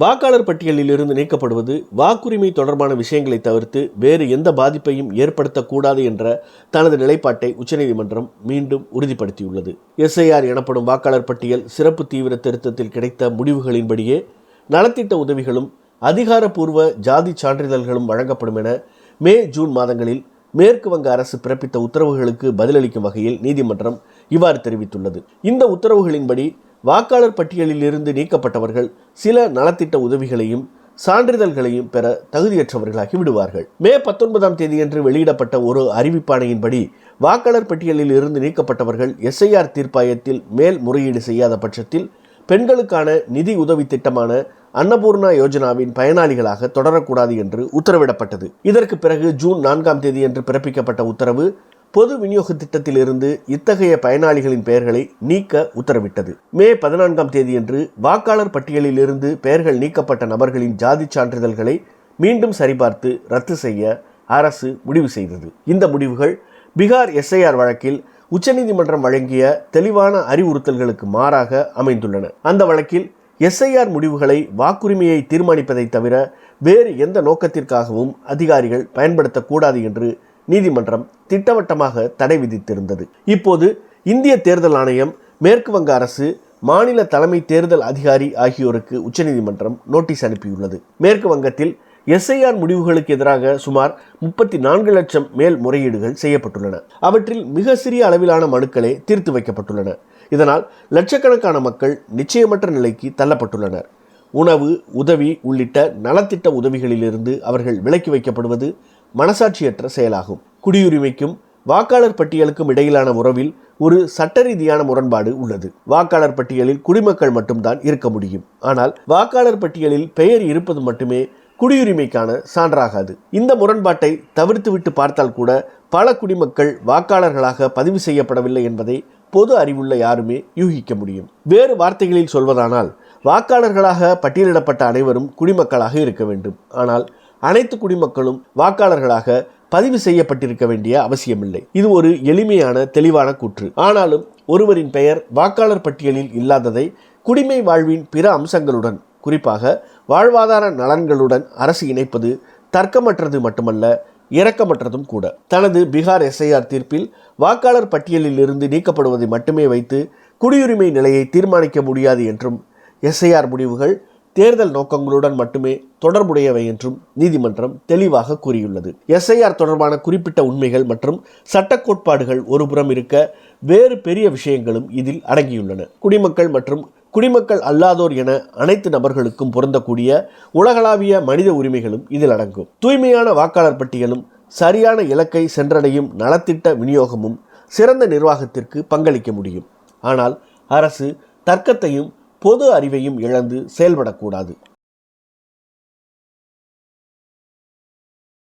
வாக்காளர் பட்டியலில் இருந்து நீக்கப்படுவது வாக்குரிமை தொடர்பான விஷயங்களை தவிர்த்து வேறு எந்த பாதிப்பையும் ஏற்படுத்தக்கூடாது என்ற தனது நிலைப்பாட்டை உச்சநீதிமன்றம் மீண்டும் உறுதிப்படுத்தியுள்ளது. எஸ்ஐஆர் எனப்படும் வாக்காளர் பட்டியல் சிறப்பு தீவிர திருத்தத்தில் கிடைத்த முடிவுகளின்படியே நலத்திட்ட உதவிகளும் அதிகாரப்பூர்வ ஜாதி சான்றிதழ்களும் வழங்கப்படும் என மே, ஜூன் மாதங்களில் மேற்கு வங்க அரசு பிறப்பித்த உத்தரவுகளுக்கு பதிலளிக்கும் வகையில் நீதிமன்றம் இவ்வாறு தெரிவித்துள்ளது. இந்த உத்தரவுகளின்படி வாக்காளர் பட்டியலில் இருந்து நீக்கப்பட்டவர்கள் சில நலத்திட்ட உதவிகளையும் சான்றிதழ்களையும் பெற தகுதியற்றவர்களாகி விடுவார்கள். மே 19ஆம் தேதியன்று வெளியிடப்பட்ட ஒரு அறிவிப்பாணையின்படி வாக்காளர் பட்டியலில் இருந்து நீக்கப்பட்டவர்கள் எஸ்ஐஆர் தீர்ப்பாயத்தில் மேல் முறையீடு செய்யாத பட்சத்தில் பெண்களுக்கான நிதி உதவி திட்டமான அன்னபூர்ணா யோஜனாவின் பயனாளிகளாக தொடரக்கூடாது என்று உத்தரவிடப்பட்டது. இதற்கு பிறகு ஜூன் 4ஆம் தேதியன்று பிறப்பிக்கப்பட்ட உத்தரவு பொது விநியோக திட்டத்தில் இருந்து இத்தகைய பயனாளிகளின் பெயர்களை நீக்க உத்தரவிட்டது. மே 14ஆம் தேதியன்று வாக்காளர் பட்டியலில் இருந்து பெயர்கள் நீக்கப்பட்ட நபர்களின் ஜாதி சான்றிதழ்களை மீண்டும் சரிபார்த்து ரத்து செய்ய அரசு முடிவு செய்தது. இந்த முடிவுகள் பீகார் எஸ்ஐஆர் வழக்கில் உச்சநீதிமன்றம் வழங்கிய தெளிவான அறிவுறுத்தல்களுக்கு மாறாக அமைந்துள்ளன. அந்த வழக்கில் எஸ்ஐஆர் முடிவுகளை வாக்குரிமையை தீர்மானிப்பதை தவிர வேறு எந்த நோக்கத்திற்காகவும் அதிகாரிகள் பயன்படுத்தக்கூடாது என்று நீதிமன்றம் திட்டவட்டமாக தடை விதித்திருந்தது. இப்போது இந்திய தேர்தல் ஆணையம், மேற்கு வங்க அரசு, மாநில தலைமை தேர்தல் அதிகாரி ஆகியோருக்கு உச்சநீதிமன்றம் நோட்டீஸ் அனுப்பியுள்ளது. மேற்கு வங்கத்தில் எஸ்ஐஆர் முடிவுகளுக்கு எதிராக சுமார் 34 லட்சம் மேல் முறையீடுகள் செய்யப்பட்டுள்ளன. அவற்றில் மிக சிறிய அளவிலான மனுக்களே தீர்த்து வைக்கப்பட்டுள்ளன. இதனால் லட்சக்கணக்கான மக்கள் நிச்சயமற்ற நிலைக்கு தள்ளப்பட்டுள்ளனர். உணவு, உதவி உள்ளிட்ட நலத்திட்ட உதவிகளிலிருந்து அவர்கள் விலக்கி வைக்கப்படுவது மனசாட்சியற்ற செயலாகும். குடியுரிமைக்கும் வாக்காளர் பட்டியலுக்கும் இடையிலான உறவில் ஒரு சட்ட ரீதியான முரண்பாடு உள்ளது. வாக்காளர் பட்டியலில் குடிமக்கள் மட்டும்தான் இருக்க முடியும். ஆனால் வாக்காளர் பட்டியலில் பெயர் இருப்பது மட்டுமே குடியுரிமைக்கான சான்றாகாது. இந்த முரண்பாட்டை தவிர்த்துவிட்டு பார்த்தால் கூட பல குடிமக்கள் வாக்காளர்களாக பதிவு செய்யப்படவில்லை என்பதை பொது அறிவுள்ள யாருமே யூகிக்க முடியும். வேறு வார்த்தைகளில் சொல்வதானால் வாக்காளர்களாக பட்டியலிடப்பட்ட அனைவரும் குடிமக்களாக இருக்க வேண்டும். ஆனால் அனைத்து குடிமக்களும் வாக்காளர்களாக பதிவு செய்யப்பட்டிருக்க வேண்டிய அவசியமில்லை. இது ஒரு எளிமையான தெளிவான கூற்று. ஆனாலும் ஒருவரின் பெயர் வாக்காளர் பட்டியலில் இல்லாததை குடிமை வாழ்வின் பிற அம்சங்களுடன், குறிப்பாக வாழ்வாதார நலன்களுடன் அரசு இணைப்பது தர்க்கமற்றது மட்டுமல்ல, இரக்கமற்றதும் கூட. தனது பீகார் எஸ்ஐஆர் தீர்ப்பில் வாக்காளர் பட்டியலில் இருந்து நீக்கப்படுவதை மட்டுமே வைத்து குடியுரிமை நிலையை தீர்மானிக்க முடியாது என்றும், எஸ்ஐஆர் முடிவுகள் தேர்தல் நோக்கங்களுடன் மட்டுமே தொடர்புடையவை என்றும் நீதிமன்றம் தெளிவாக கூறியுள்ளது. எஸ்ஐஆர் தொடர்பான குறிப்பிட்ட உண்மைகள் மற்றும் சட்ட கோட்பாடுகள் ஒருபுறம் இருக்க, வேறு பெரிய விஷயங்களும் இதில் அடங்கியுள்ளன. குடிமக்கள் மற்றும் குடிமக்கள் அல்லாதோர் என அனைத்து நபர்களுக்கும் பொருந்தக்கூடிய உலகளாவிய மனித உரிமைகளும் இதில் அடங்கும். தூய்மையான வாக்காளர் பட்டியலும் சரியான இலக்கை சென்றடையும் நலத்திட்ட விநியோகமும் சிறந்த நிர்வாகத்திற்கு பங்களிக்க முடியும். ஆனால் அரசு தர்க்கத்தையும் பொது அறிவையும் இழந்து செயல்படக்கூடாது.